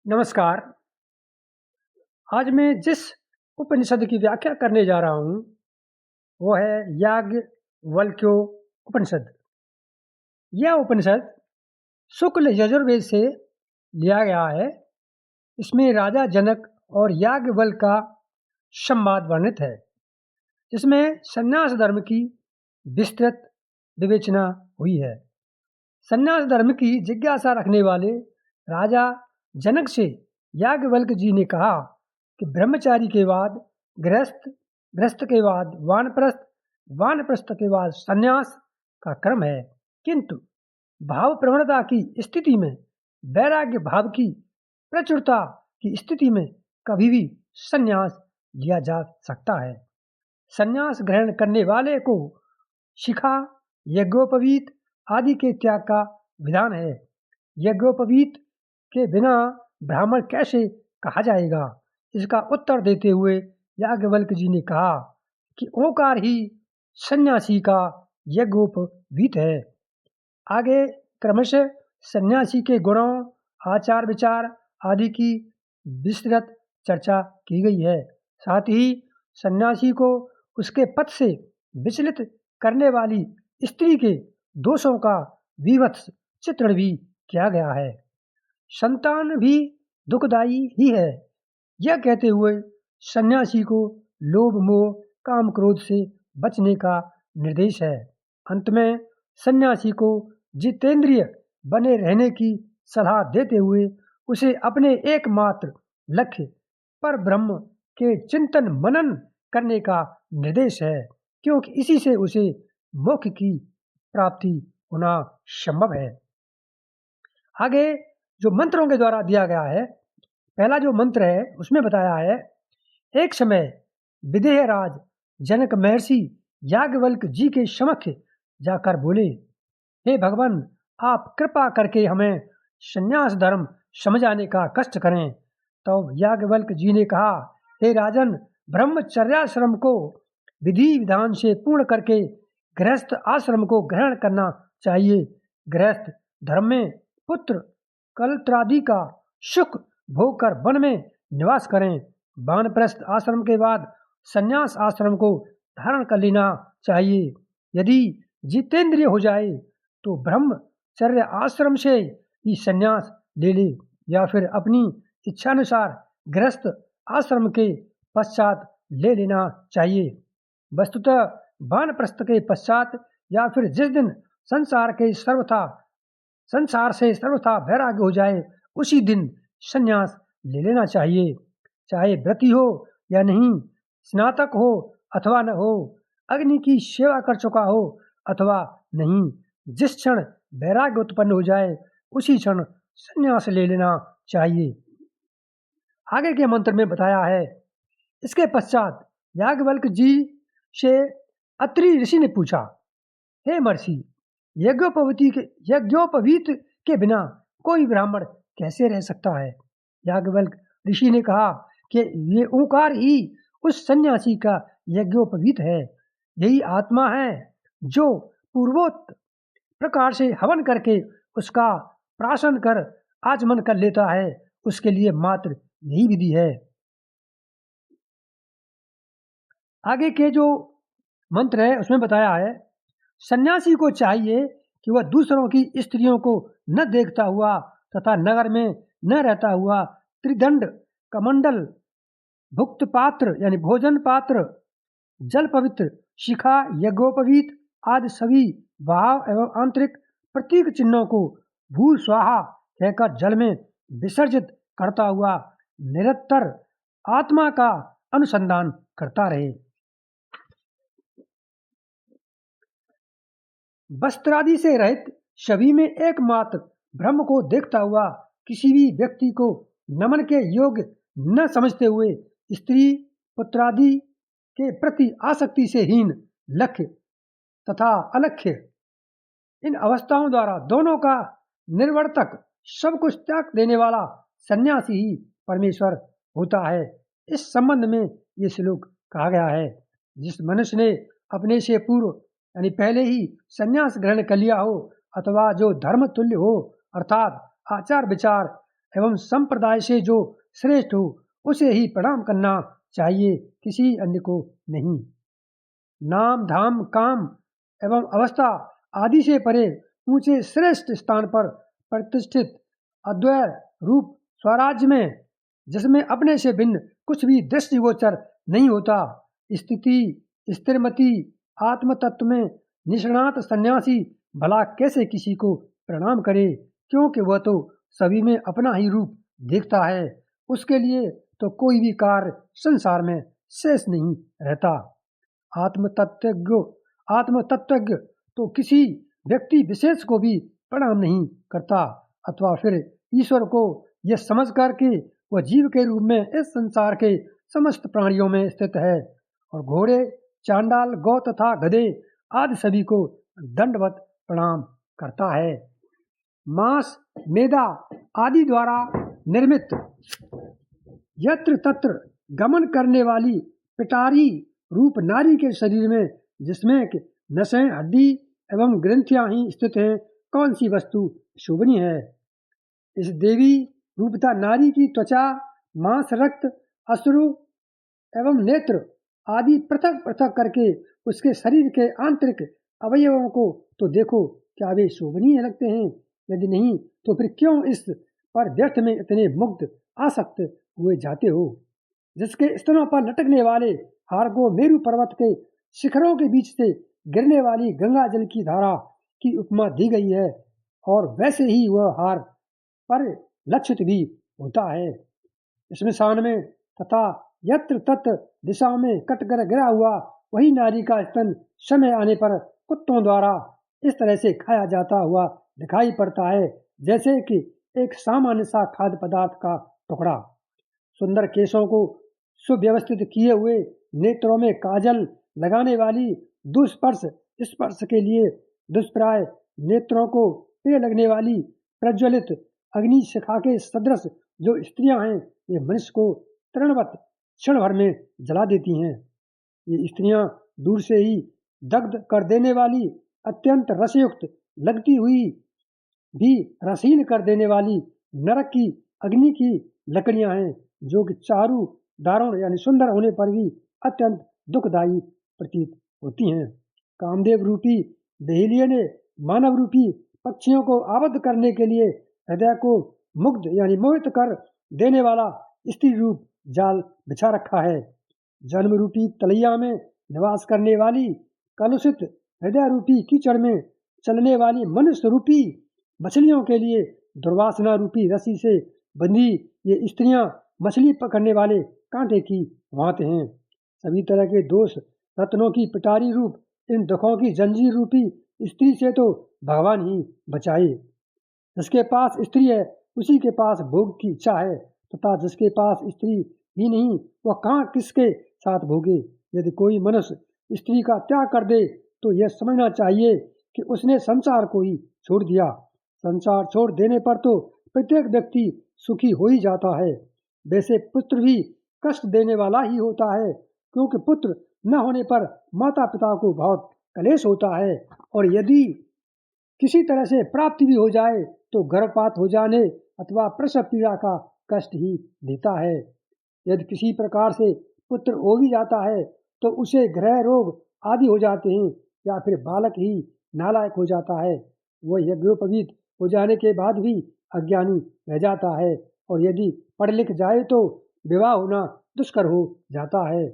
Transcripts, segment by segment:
नमस्कार। आज मैं जिस उपनिषद की व्याख्या करने जा रहा हूँ, वो है याज्ञवल्क्यो उपनिषद। यह उपनिषद शुक्ल यजुर्वेद से लिया गया है। इसमें राजा जनक और याज्ञवल्क्य का संवाद वर्णित है, जिसमें संन्यास धर्म की विस्तृत विवेचना हुई है। संन्यास धर्म की जिज्ञासा रखने वाले राजा जनक से याज्ञवल्क्य जी ने कहा कि ब्रह्मचारी के बाद गृहस्थ, गृहस्थ के बाद वानप्रस्थ, वानप्रस्थ के बाद संन्यास का क्रम है। किंतु भाव प्रवणता की स्थिति में, वैराग्य भाव की प्रचुरता की स्थिति में कभी भी संन्यास लिया जा सकता है। संन्यास ग्रहण करने वाले को शिखा, यज्ञोपवीत आदि के त्याग का विधान है। यज्ञोपवीत के बिना ब्राह्मण कैसे कहा जाएगा? इसका उत्तर देते हुए याज्ञवल्क्य जी ने कहा कि ओंकार ही सन्यासी का यज्ञोपवीत है। आगे क्रमशः सन्यासी के गुणों, आचार विचार आदि की विस्तृत चर्चा की गई है। साथ ही सन्यासी को उसके पद से विचलित करने वाली स्त्री के दोषों का विवत्स चित्रण भी किया गया है। संतान भी दुखदायी ही है, यह कहते हुए सन्यासी को लोभ, मोह, काम, क्रोध से बचने का निर्देश है। अंत में सन्यासी को जितेंद्रिय बने रहने की सलाह देते हुए उसे अपने एकमात्र लक्ष्य पर ब्रह्म के चिंतन मनन करने का निर्देश है, क्योंकि इसी से उसे मोक्ष की प्राप्ति होना संभव है। आगे जो मंत्रों के द्वारा दिया गया है, पहला जो मंत्र है उसमें बताया है, एक समय विदेहराज जनक महर्षि याज्ञवल्क्य जी के समक्ष जाकर बोले, हे भगवान, आप कृपा करके हमें संन्यास धर्म समझाने का कष्ट करें। तो याज्ञवल्क्य जी ने कहा, हे राजन, ब्रह्मचर्याश्रम को विधि विधान से पूर्ण करके गृहस्थ आश्रम को ग्रहण करना चाहिए। गृहस्थ धर्म में पुत्र कलत्रादि का सुख भोग कर वन में निवास करें। वानप्रस्थ आश्रम के बाद संन्यास आश्रम को धारण कर लेना चाहिए। यदि जितेंद्रिय हो जाए तो ब्रह्मचर्य आश्रम से ही संन्यास ले ले, या फिर अपनी इच्छानुसार गृहस्थ आश्रम के पश्चात ले लेना चाहिए। वस्तुतः वानप्रस्थ के पश्चात या फिर जिस दिन संसार से सर्वथा वैराग्य हो जाए, उसी दिन संन्यास ले लेना चाहिए। चाहे व्रती हो या नहीं, स्नातक हो अथवा न हो, अग्नि की सेवा कर चुका हो अथवा नहीं, जिस क्षण वैराग्य उत्पन्न हो जाए उसी क्षण संन्यास ले लेना चाहिए। आगे के मंत्र में बताया है, इसके पश्चात याज्ञवल्क्य जी से अत्रि ऋषि ने पूछा, हे महर्षि, यज्ञोपवीत के बिना कोई ब्राह्मण कैसे रह सकता है? याज्ञवल्क्य ऋषि ने कहा कि ये ओंकार ही उस सन्यासी का यज्ञोपवीत है। यही आत्मा है जो पूर्वोक्त प्रकार से हवन करके उसका प्राशन कर आचमन कर लेता है, उसके लिए मात्र यही विधि है। आगे के जो मंत्र है उसमें बताया है, सन्यासी को चाहिए कि वह दूसरों की स्त्रियों को न देखता हुआ तथा नगर में न रहता हुआ त्रिदंड, कमंडल, भुक्त पात्र यानी भोजन पात्र, जल पवित्र, शिखा, यज्ञोपवीत आदि सभी भाव एवं आंतरिक प्रतीक चिन्हों को भू स्वाहा कहकर जल में विसर्जित करता हुआ निरंतर आत्मा का अनुसंधान करता रहे। वस्त्रादि से रहित सभी में एकमात्र ब्रह्म को देखता हुआ किसी भी व्यक्ति को नमन के योग्य न समझते हुए स्त्री पुत्रादि के प्रति आसक्ति से हीन, लक्ष्य तथा अलक्ष्य, इन अवस्थाओं द्वारा दोनों का निर्वर्तक, सब कुछ त्याग देने वाला सन्यासी ही परमेश्वर होता है। इस संबंध में ये श्लोक कहा गया है, जिस मनुष्य ने अपने से पूर्व यानी पहले ही सन्यास ग्रहण कर लिया हो अथवा जो धर्म तुल्य हो, अर्थात आचार विचार एवं संप्रदाय से जो श्रेष्ठ हो उसे ही प्रणाम करना चाहिए, किसी अन्य को नहीं। नाम धाम काम एवं अवस्था आदि से परे ऊंचे श्रेष्ठ स्थान पर प्रतिष्ठित अद्वैय रूप स्वराज्य में, जिसमें अपने से भिन्न कुछ भी दृष्टिगोचर नहीं होता, स्थिति स्थिरमति आत्म तत्व में निष्णात सन्यासी भला कैसे किसी को प्रणाम करे, क्योंकि वह तो सभी में अपना ही रूप देखता है। उसके लिए तो कोई भी कार्य संसार में शेष नहीं रहता। आत्मतत्वज्ञ तो किसी व्यक्ति विशेष को भी प्रणाम नहीं करता, अथवा फिर ईश्वर को यह समझ कर के वह जीव के रूप में इस संसार के समस्त प्राणियों में स्थित है और घोड़े चांडाल गौ तथा गधे आदि सभी को दंडवत प्रणाम करता है। मांस मेदा आदि द्वारा निर्मित यत्र तत्र गमन करने वाली पिटारी रूप नारी के शरीर में, जिसमें नसें हड्डी एवं ग्रंथियां ही स्थित हैं, कौन सी वस्तु शोभनीय है। इस देवी रूपता नारी की त्वचा मांस रक्त अश्रु एवं नेत्र आदि पृथक पृथक करके उसके शरीर के आंतरिक अवयवों को तो देखो, क्या वे शोभनीय लगते हैं? यदि नहीं तो फिर क्यों इस पर व्यर्थ में इतने मुग्ध आसक्त हुए जाते हो। जिसके स्तनों पर लटकने वाले हार को मेरु पर्वत के शिखरों के बीच से गिरने वाली गंगा जल की धारा की उपमा दी गई है, और वैसे ही वह हार पर लक्षित भी होता है। श्मशान में तथा यत्र तत्र दिशा में कटकर गिरा हुआ वही नारी का स्तन समय आने पर कुत्तों द्वारा इस तरह से खाया जाता हुआ दिखाई पड़ता है, जैसे कि एक सामान्य सा खाद्य पदार्थ का टुकड़ा। सुंदर केशों को सुव्यवस्थित किए हुए, नेत्रों में काजल लगाने वाली, दुस्पर्श स्पर्श के लिए दुष्प्राय नेत्रों को प्रिय लगने वाली प्रज्वलित अग्नि शिखा के सदृश जो स्त्रियां हैं, ये मनुष्य को तृणवत क्षण भर में जला देती हैं। ये स्त्रियां दूर से ही दग्ध कर देने वाली, अत्यंत रसयुक्त लगती हुई भी रसीन कर देने वाली नरक की अग्नि की लकड़ियां हैं, जो कि चारु दारुण यानी सुंदर होने पर भी अत्यंत दुखदायी प्रतीत होती हैं। कामदेव रूपी देहलिये ने मानव रूपी पक्षियों को आबद्ध करने के लिए हृदय को मुग्ध यानी मोहित कर देने वाला स्त्री रूप जाल बिछा रखा है। जन्म रूपी तलैया में निवास करने वाली, कलुषित हृदय रूपी कीचड़ में चलने वाली मनुष्य रूपी मछलियों के लिए दुर्वासना रूपी रस्सी से बंधी ये स्त्रियां मछली पकड़ने वाले कांटे की भांति हैं। सभी तरह के दोष रत्नों की पिटारी रूप इन दुखों की जंजीर रूपी स्त्री से तो भगवान ही बचाए। जिसके पास स्त्री है उसी के पास भोग की इच्छा है, तथा जिसके पास स्त्री ही नहीं वह कहाँ किसके साथ भोगे। यदि कोई मनुष्य स्त्री का त्याग कर दे तो यह समझना चाहिए कि उसने संसार को ही छोड़ दिया। संसार छोड़ देने पर तो प्रत्येक व्यक्ति सुखी हो ही जाता है। वैसे पुत्र भी कष्ट देने वाला ही होता है, क्योंकि पुत्र न होने पर माता पिता को बहुत कलेश होता है, और यदि किसी तरह से प्राप्ति भी हो जाए तो गर्भपात हो जाने अथवा प्रसव पीड़ा का कष्ट ही देता है। यदि किसी प्रकार से पुत्र हो भी जाता है तो उसे ग्रह रोग आदि हो जाते हैं, या फिर बालक ही नालायक हो जाता है। वह यज्ञोपवीत हो जाने के बाद भी अज्ञानी रह जाता है, और यदि पढ़ लिख जाए तो विवाह होना दुष्कर हो जाता है।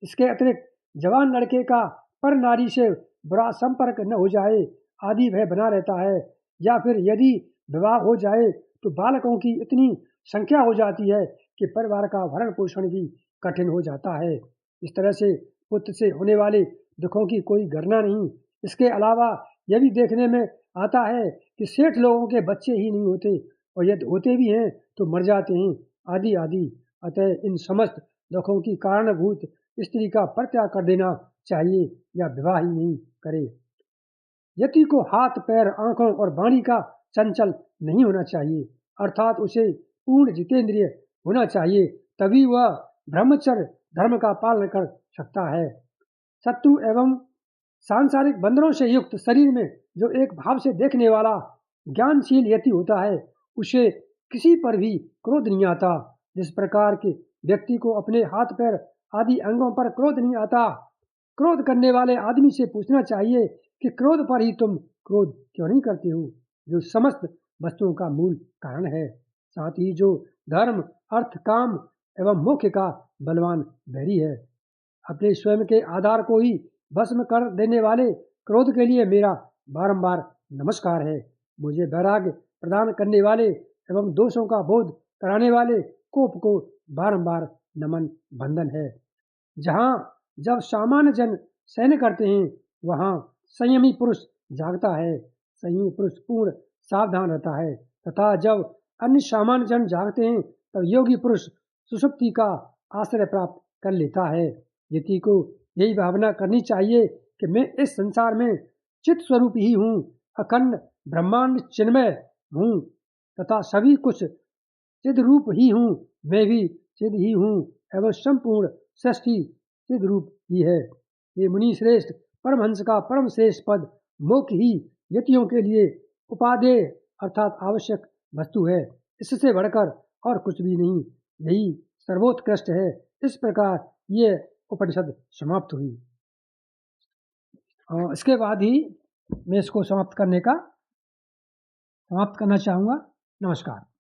इसके अतिरिक्त जवान लड़के का पर नारी से बुरा संपर्क न हो जाए आदि भय बना रहता है, या फिर यदि विवाह हो जाए तो बालकों की इतनी संख्या हो जाती है कि परिवार का भरण पोषण भी कठिन हो जाता है। इस तरह से पुत्र से होने वाले दुखों की कोई गणना नहीं। इसके अलावा यह भी देखने में आता है कि सेठ लोगों के बच्चे ही नहीं होते, और यदि होते भी हैं तो मर जाते हैं आदि आदि। अतः इन समस्त दुखों की कारणभूत स्त्री का परित्याग कर देना चाहिए, या विवाह ही नहीं करे। यति को हाथ पैर आंखों और वाणी का चंचल नहीं होना चाहिए, अर्थात उसे पूर्ण जितेंद्रिय होना चाहिए, तभी वह ब्रह्मचर्य धर्म का पालन कर सकता है। शत्रु एवं सांसारिक बंधनों से युक्त शरीर में जो एक भाव से देखने वाला ज्ञानशील यति होता है, उसे किसी पर भी क्रोध नहीं आता। जिस प्रकार के व्यक्ति को अपने हाथ पैर आदि अंगों पर क्रोध नहीं आता, क्रोध करने वाले आदमी से पूछना चाहिए कि क्रोध पर ही तुम क्रोध क्यों नहीं करते हो, जो समस्त वस्तुओं का मूल कारण है। साथ ही जो धर्म, अर्थ, काम एवं मोक्ष का बलवान बैरी है, अपने स्वयं के आधार को ही भस्म कर देने वाले क्रोध के लिए मेरा बारंबार नमस्कार है। मुझे वैराग्य प्रदान करने वाले एवं दोषों का बोध कराने वाले कोप को बारंबार नमन बंदन है। जहाँ जब सामान्य जन सहन करते हैं, वहाँ संयमी पुरुष जागता है, संयमी पुरुष पूर्ण सावधान रहता है, तथा जब अन्य सामान्य जन जागते हैं, तब योगी पुरुष सुषुप्ति का आश्रय प्राप्त कर लेता है। व्यक्ति को यही भावना करनी चाहिए कि मैं इस संसार में चित स्वरूप ही हूँ, अखंड ब्रह्मांड चिन्मय हूँ तथा सभी कुछ चिद रूप ही हूँ, मैं भी चिद ही हूँ एवं संपूर्ण सृष्टि चिद रूप ही है। ये मुनि श्रेष्ठ परमहंस का परम श्रेष्ठ पद मोक्ष ही यतियों के लिए उपादेय अर्थात आवश्यक वस्तु है, इससे बढ़कर और कुछ भी नहीं, यही सर्वोत्कृष्ट है। इस प्रकार ये उपनिषद समाप्त हुई। और इसके बाद ही मैं इसको समाप्त करना चाहूँगा। नमस्कार।